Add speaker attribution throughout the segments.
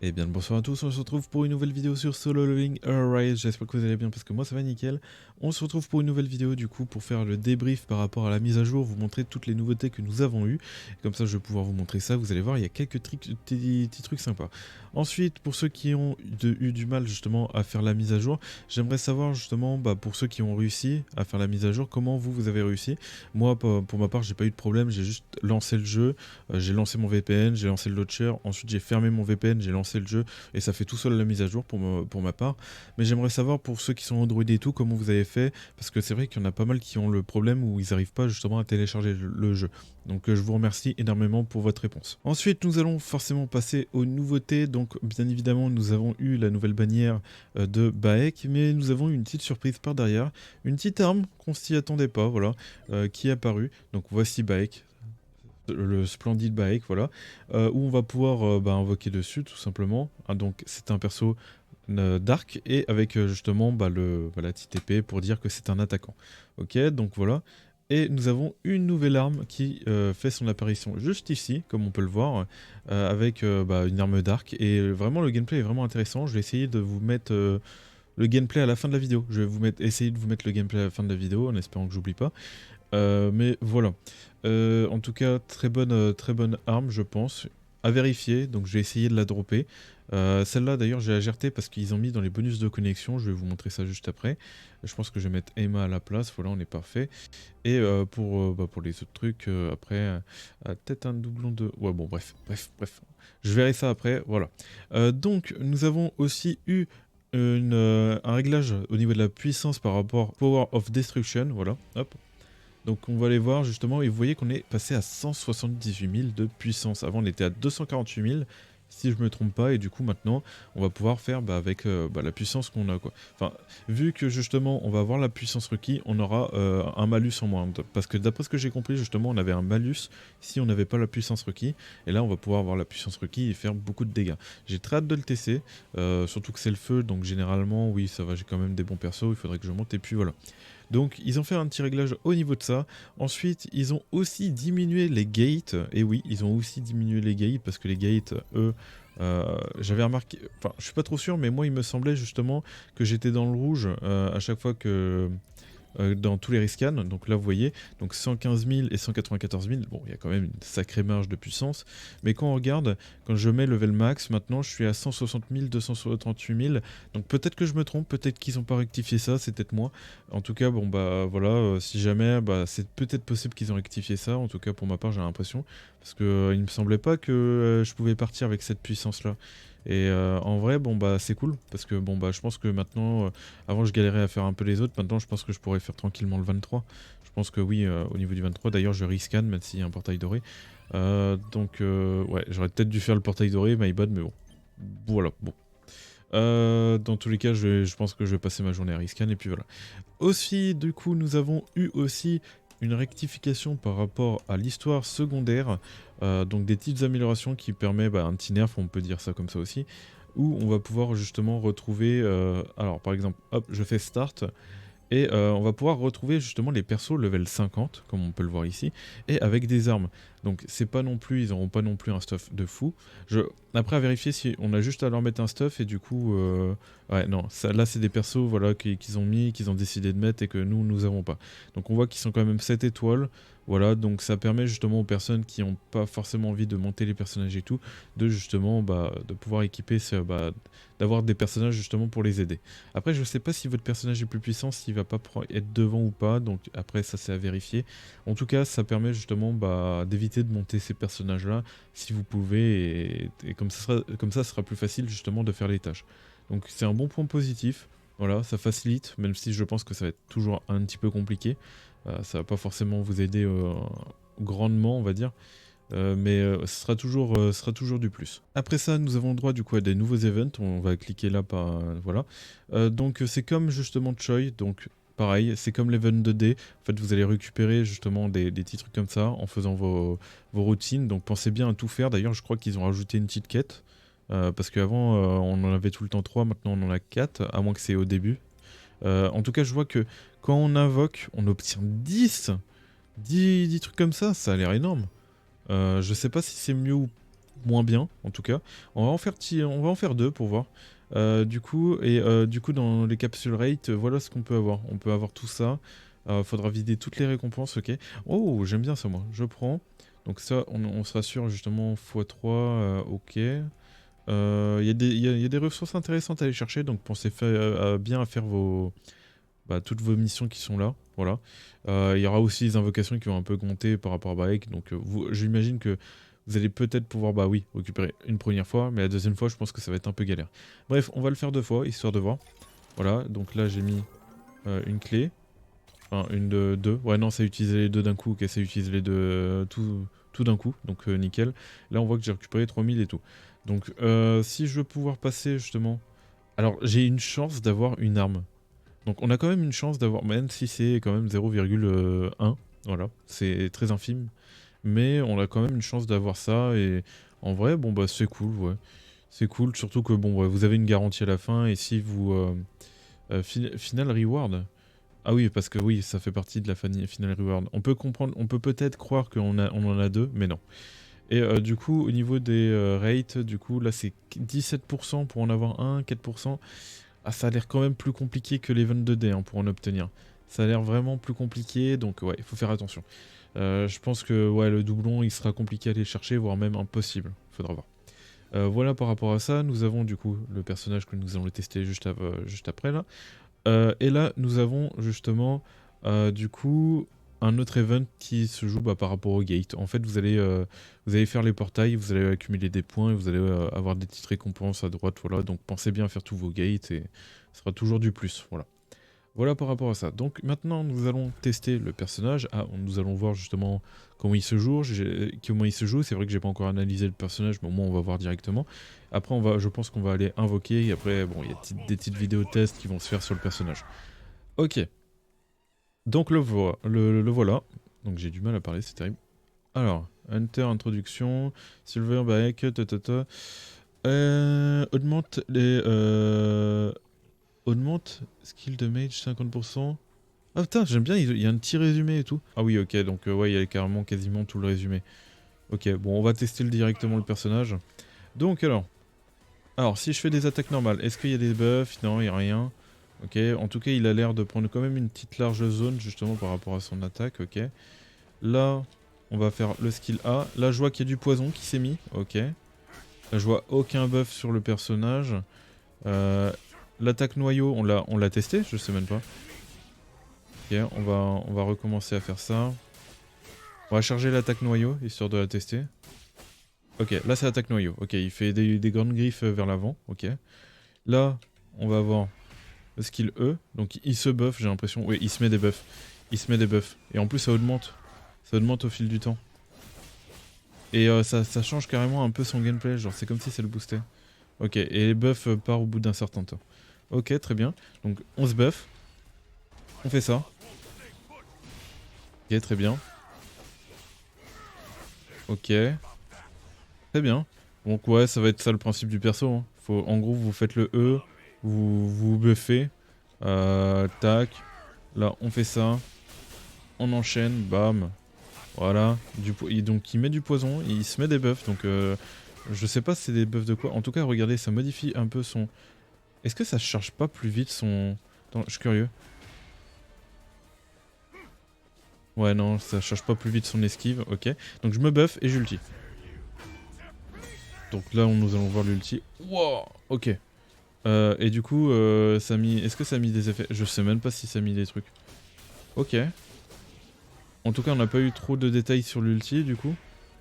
Speaker 1: Eh bien, bonsoir à tous, on se retrouve pour une nouvelle vidéo sur Solo Leveling Arise. J'espère que vous allez bien parce que moi ça va nickel. On se retrouve pour une nouvelle vidéo du coup pour faire le débrief par rapport à la mise à jour, vous montrer toutes les nouveautés que nous avons eues. Comme ça je vais pouvoir vous montrer ça, vous allez voir il y a quelques petits trucs sympas. Ensuite, pour ceux qui ont eu du mal justement à faire la mise à jour, j'aimerais savoir justement pour ceux qui ont réussi à faire la mise à jour, comment vous avez réussi. Moi pour ma part j'ai pas eu de problème, j'ai juste lancé le jeu, j'ai lancé mon VPN, j'ai lancé le launcher, ensuite j'ai fermé mon VPN, j'ai lancé le jeu et ça fait tout seul la mise à jour pour ma part. Mais j'aimerais savoir pour ceux qui sont Android et tout, comment vous avez fait, parce que c'est vrai qu'il y en a pas mal qui ont le problème où ils n'arrivent pas justement à télécharger le jeu. Donc je vous remercie énormément pour votre réponse. Ensuite, nous allons forcément passer aux nouveautés. Donc bien évidemment, nous avons eu la nouvelle bannière de Baek, mais nous avons eu une petite surprise par derrière, une petite arme qu'on s'y attendait pas, voilà, qui est apparue. Donc voici Baek, le Splendid Baek, voilà, où on va pouvoir invoquer dessus tout simplement. Ah, donc c'est un perso dark et avec justement la petite épée pour dire que c'est un attaquant. Ok, donc voilà. Et nous avons une nouvelle arme qui fait son apparition juste ici, comme on peut le voir, avec une arme dark. Et vraiment le gameplay est vraiment intéressant. Je vais essayer de vous mettre le gameplay à la fin de la vidéo. Je vais essayer de vous mettre le gameplay à la fin de la vidéo en espérant que j'oublie pas. Mais voilà. En tout cas, très bonne arme, je pense. À vérifier, donc je vais essayer de la dropper. Celle-là, d'ailleurs, j'ai alerté parce qu'ils ont mis dans les bonus de connexion. Je vais vous montrer ça juste après. Je pense que je vais mettre Emma à la place. Voilà, on est parfait. Et pour les autres trucs, après, peut-être un doublon de... Ouais, bon, bref. Je verrai ça après, voilà. Donc, nous avons aussi eu un réglage au niveau de la puissance par rapport Power of Destruction. Voilà, hop. Donc on va aller voir justement et vous voyez qu'on est passé à 178 000 de puissance. Avant on était à 248 000 si je me trompe pas et du coup maintenant on va pouvoir faire avec la puissance qu'on a quoi. Enfin vu que justement on va avoir la puissance requis, on aura un malus en moins. Parce que d'après ce que j'ai compris justement on avait un malus si on n'avait pas la puissance requis. Et là on va pouvoir avoir la puissance requis et faire beaucoup de dégâts. J'ai très hâte de le tester, surtout que c'est le feu donc généralement oui ça va, j'ai quand même des bons persos, il faudrait que je monte et puis voilà. Donc ils ont fait un petit réglage au niveau de ça. Ensuite, ils ont aussi diminué les gates. Et oui, ils ont aussi diminué les gates parce que les gates, eux, j'avais remarqué... Enfin, je suis pas trop sûr, mais moi, il me semblait justement que j'étais dans le rouge à chaque fois que... dans tous les rescans, donc là vous voyez, donc 115 000 et 194 000, bon il y a quand même une sacrée marge de puissance, mais quand on regarde, quand je mets level max, maintenant je suis à 160 000, 238 000, donc peut-être que je me trompe, peut-être qu'ils n'ont pas rectifié ça, c'est peut-être moi, en tout cas bon bah voilà, si jamais, c'est peut-être possible qu'ils ont rectifié ça, en tout cas pour ma part j'ai l'impression, parce que il me semblait pas que je pouvais partir avec cette puissance là. Et en vrai, bon bah c'est cool parce que bon bah je pense que maintenant, avant je galérais à faire un peu les autres, maintenant je pense que je pourrais faire tranquillement le 23. Je pense que oui, au niveau du 23, d'ailleurs je rescan même s'il y a un portail doré. Ouais, j'aurais peut-être dû faire le portail doré, my bad, mais bon. Voilà, bon. Dans tous les cas, je pense que je vais passer ma journée à rescan et puis voilà. Aussi, du coup, nous avons eu aussi une rectification par rapport à l'histoire secondaire, donc des petites améliorations qui permettent un petit nerf, on peut dire ça comme ça aussi, où on va pouvoir justement retrouver, alors par exemple, hop, je fais start, et on va pouvoir retrouver justement les persos level 50, comme on peut le voir ici, et avec des armes. Donc c'est pas non plus, ils n'auront pas non plus un stuff de fou. Après à vérifier si on a juste à leur mettre un stuff et du coup... Ouais non, ça, là c'est des persos voilà, qu'ils ont mis, qu'ils ont décidé de mettre et que nous avons pas. Donc on voit qu'ils sont quand même 7 étoiles. Voilà, donc ça permet justement aux personnes qui n'ont pas forcément envie de monter les personnages et tout, de justement de pouvoir équiper, d'avoir des personnages justement pour les aider. Après, je sais pas si votre personnage est plus puissant, s'il va pas être devant ou pas, donc après ça c'est à vérifier. En tout cas, ça permet justement d'éviter de monter ces personnages-là si vous pouvez, et comme ça sera plus facile justement de faire les tâches. Donc c'est un bon point positif, voilà, ça facilite, même si je pense que ça va être toujours un petit peu compliqué. Ça va pas forcément vous aider grandement, on va dire. Mais ce sera toujours du plus. Après ça, nous avons droit du coup à des nouveaux events. On va cliquer là, voilà. Donc c'est comme justement Choi, donc pareil, c'est comme l'event de D. En fait, vous allez récupérer justement des petits trucs comme ça en faisant vos routines. Donc pensez bien à tout faire. D'ailleurs, je crois qu'ils ont rajouté une petite quête. Parce qu'avant, on en avait tout le temps 3, maintenant on en a 4, à moins que c'est au début. En tout cas, je vois que quand on invoque, on obtient 10 trucs comme ça a l'air énorme. Je sais pas si c'est mieux ou... moins bien en tout cas. On va en faire 2 pour voir. Du coup, dans les capsules rate, voilà ce qu'on peut avoir. On peut avoir tout ça. Faudra vider toutes les récompenses, ok. Oh, j'aime bien ça moi, je prends. Donc ça, on se rassure justement x3, ok. Il y a des ressources intéressantes à aller chercher, donc pensez bien à faire toutes vos missions qui sont là. Voilà. Il y aura aussi les invocations qui vont un peu compter par rapport à Baek, donc j'imagine que vous allez peut-être pouvoir, bah oui, récupérer une première fois, mais la deuxième fois, je pense que ça va être un peu galère. Bref, on va le faire 2 fois, histoire de voir. Voilà, donc là j'ai mis une clé. Enfin, une de deux. Ouais, non, ça utilisait les deux d'un coup. Ok, ça utilise les deux tout d'un coup. Donc, nickel. Là, on voit que j'ai récupéré 3000 et tout. Donc, si je veux pouvoir passer justement. Alors, j'ai une chance d'avoir une arme. Donc, on a quand même une chance d'avoir. Même si c'est quand même 0,1. Voilà, c'est très infime. Mais on a quand même une chance d'avoir ça. Et en vrai, bon, bah, c'est cool, ouais. C'est cool. Surtout que, bon, ouais, vous avez une garantie à la fin. Et si vous. Final reward. Ah oui, parce que oui, ça fait partie de la Final Reward. On peut comprendre, on peut peut-être croire on en a 2, mais non. Et du coup, au niveau des rates, du coup, là c'est 17% pour en avoir un, 4%. Ah, ça a l'air quand même plus compliqué que les 22D hein, pour en obtenir. Ça a l'air vraiment plus compliqué, donc ouais, il faut faire attention. Je pense que ouais, le doublon, il sera compliqué à aller chercher, voire même impossible. Faudra voir. Voilà par rapport à ça, nous avons du coup le personnage que nous allons le tester juste après là. Et là, nous avons justement, du coup, un autre event qui se joue par rapport au gate. En fait, vous allez faire les portails, vous allez accumuler des points, et vous allez avoir des petites récompenses à droite, voilà. Donc pensez bien à faire tous vos gates et ce sera toujours du plus, voilà. Voilà par rapport à ça. Donc maintenant, nous allons tester le personnage. Ah, nous allons voir justement comment il se joue. C'est vrai que j'ai pas encore analysé le personnage, mais au moins on va voir directement. Après, je pense qu'on va aller invoquer. Et après, bon, il y a des petites vidéos tests qui vont se faire sur le personnage. Ok. Donc le voilà. Donc j'ai du mal à parler, c'est terrible. Alors, Hunter, introduction, Silver, Baek, ta. Augmente les... Augmente skill damage 50%. Ah putain, j'aime bien, il y a un petit résumé et tout. Ah oui, ok, donc ouais, il y a carrément quasiment tout le résumé. Ok, bon, on va tester directement le personnage. Donc alors, si je fais des attaques normales, est-ce qu'il y a des buffs? Non, il n'y a rien. Ok, en tout cas, il a l'air de prendre quand même une petite large zone justement par rapport à son attaque, ok. Là, on va faire le skill A. Là, je vois qu'il y a du poison qui s'est mis, ok. Là, je vois aucun buff sur le personnage. L'attaque noyau, on l'a testé, je sais même pas. Ok, on va recommencer à faire ça. On va charger l'attaque noyau, histoire de la tester. Ok, là c'est l'attaque noyau. Ok, il fait des grandes griffes vers l'avant. Ok. Là, on va avoir le skill E. Donc il se buff, j'ai l'impression. Oui, il se met des buffs. Il se met des buffs. Et en plus, ça augmente. Ça augmente au fil du temps. Et ça change carrément un peu son gameplay. Genre, c'est comme si ça le boostait. Ok, et les buffs partent au bout d'un certain temps. Ok, très bien. Donc, on se buff. On fait ça. Ok, très bien. Ok. Très bien. Donc ouais, ça va être ça le principe du perso. Hein. En gros, vous faites le E, vous buffez. Tac. Là, on fait ça. On enchaîne. Bam. Voilà. Donc il met du poison. Il se met des buffs. Donc je sais pas si c'est des buffs de quoi. En tout cas, regardez, ça modifie un peu son... Est-ce que ça charge pas plus vite son... Attends, je suis curieux. Ouais, non, ça charge pas plus vite son esquive. Ok. Donc je me buff et j'ulti. Donc là, nous allons voir l'ulti. Wow. Ok. Et du coup, ça a mis... Est-ce que ça a mis des effets? Je sais même pas si ça a mis des trucs. Ok. En tout cas, on n'a pas eu trop de détails sur l'ulti, du coup.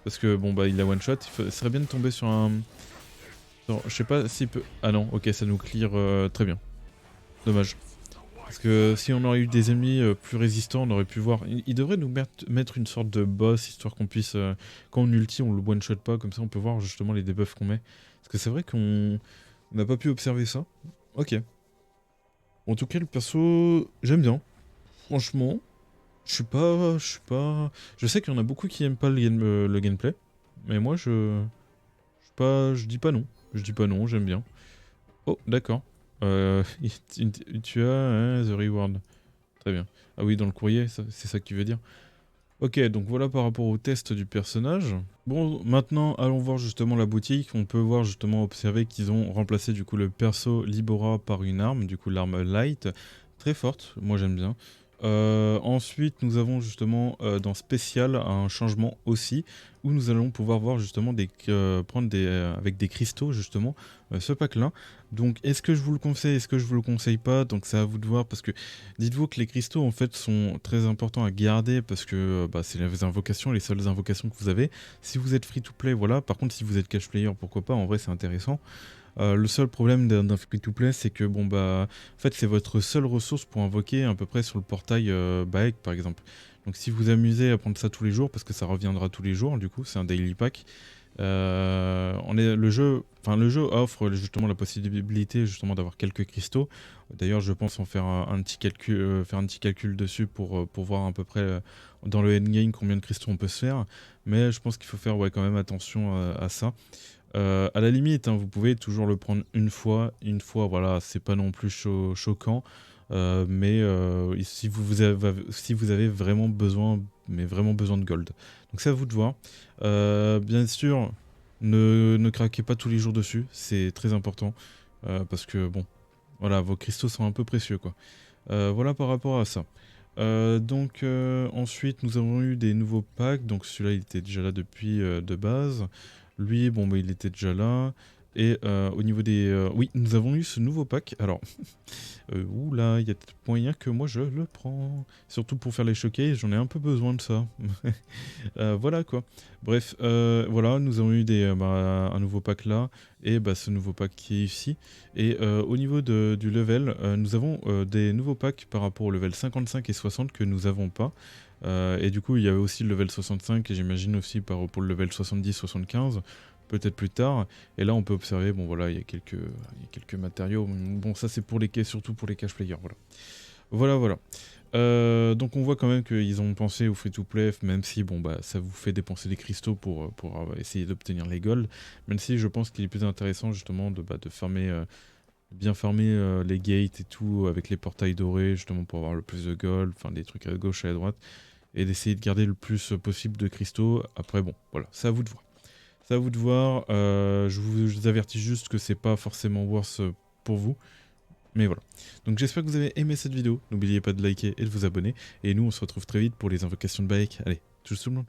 Speaker 1: Parce que, bon, bah, il a one-shot. Ce serait bien de tomber sur un... Je sais pas s'il peut... Ah non, ok, ça nous clear très bien. Dommage. Parce que si on aurait eu des ennemis plus résistants, on aurait pu voir... Il devrait nous mettre une sorte de boss, histoire qu'on puisse... quand on ulti, on le one-shot pas. Comme ça, on peut voir justement les debuffs qu'on met. Parce que c'est vrai qu'on n'a pas pu observer ça. Ok. En tout cas, le perso, j'aime bien. Franchement, je sais qu'il y en a beaucoup qui aiment pas le gameplay. Mais moi, je dis pas non. Je dis pas non, j'aime bien. Oh, d'accord. Tu as The Reward. Très bien. Ah oui, dans le courrier, c'est ça que tu veux dire. Ok, donc voilà par rapport au test du personnage. Bon, maintenant allons voir justement la boutique. On peut voir justement observer qu'ils ont remplacé du coup le perso Libora par une arme, du coup l'arme light, très forte, moi j'aime bien. Ensuite nous avons justement dans spécial un changement aussi, où nous allons pouvoir voir justement prendre avec des cristaux justement ce pack là. Donc est-ce que je vous le conseille, est-ce que je vous le conseille pas? Donc c'est à vous de voir, parce que dites-vous que les cristaux en fait sont très importants à garder, parce que bah, c'est les invocations, les seules invocations que vous avez. Si vous êtes free to play, voilà. Par contre, si vous êtes cash player, pourquoi pas, en vrai c'est intéressant. Le seul problème d'un free to play, c'est que bon bah en fait c'est votre seule ressource pour invoquer à peu près sur le portail Baek par exemple. Donc si vous amusez à prendre ça tous les jours, parce que ça reviendra tous les jours, du coup c'est un daily pack. Le jeu offre justement la possibilité justement d'avoir quelques cristaux. D'ailleurs, je pense en faire un petit calcul, dessus pour voir à peu près dans le endgame combien de cristaux on peut se faire. Mais je pense qu'il faut faire ouais, quand même attention à ça. À la limite, hein, vous pouvez toujours le prendre une fois, voilà, c'est pas non plus choquant. Mais si vous avez vraiment besoin, mais vraiment besoin de gold. Donc c'est à vous de voir. Bien sûr, ne craquez pas tous les jours dessus, c'est très important. Parce que bon, voilà, vos cristaux sont un peu précieux quoi. Voilà par rapport à ça. Ensuite nous avons eu des nouveaux packs, donc celui-là il était déjà là depuis de base. Lui bon bah il était déjà là. Et au niveau des... oui, nous avons eu ce nouveau pack. Alors, oula, il y a moyen que moi je le prends. Surtout pour faire les showcases, j'en ai un peu besoin de ça. Voilà quoi. Bref, voilà, nous avons eu un nouveau pack là, et bah, ce nouveau pack qui est ici. Et au niveau du level, nous avons des nouveaux packs par rapport au level 55 et 60 que nous n'avons pas. Et du coup, il y avait aussi le level 65, et j'imagine aussi pour le level 70-75, peut-être plus tard. Et là, on peut observer, bon voilà, il y a quelques matériaux. Bon, ça c'est surtout pour les cash players, voilà. Voilà. Donc on voit quand même qu'ils ont pensé au free-to-play, même si bon bah ça vous fait dépenser des cristaux pour essayer d'obtenir les golds. Même si je pense qu'il est plus intéressant justement de farmer, bien farmer les gates et tout avec les portails dorés, justement pour avoir le plus de gold, enfin des trucs à gauche et à droite, et d'essayer de garder le plus possible de cristaux. Après bon, voilà, c'est à vous de voir. C'est à vous de voir. Je vous avertis juste que c'est pas forcément worth pour vous. Mais voilà. Donc j'espère que vous avez aimé cette vidéo. N'oubliez pas de liker et de vous abonner. Et nous, on se retrouve très vite pour les invocations de Baek. Allez, tchuss tout le monde.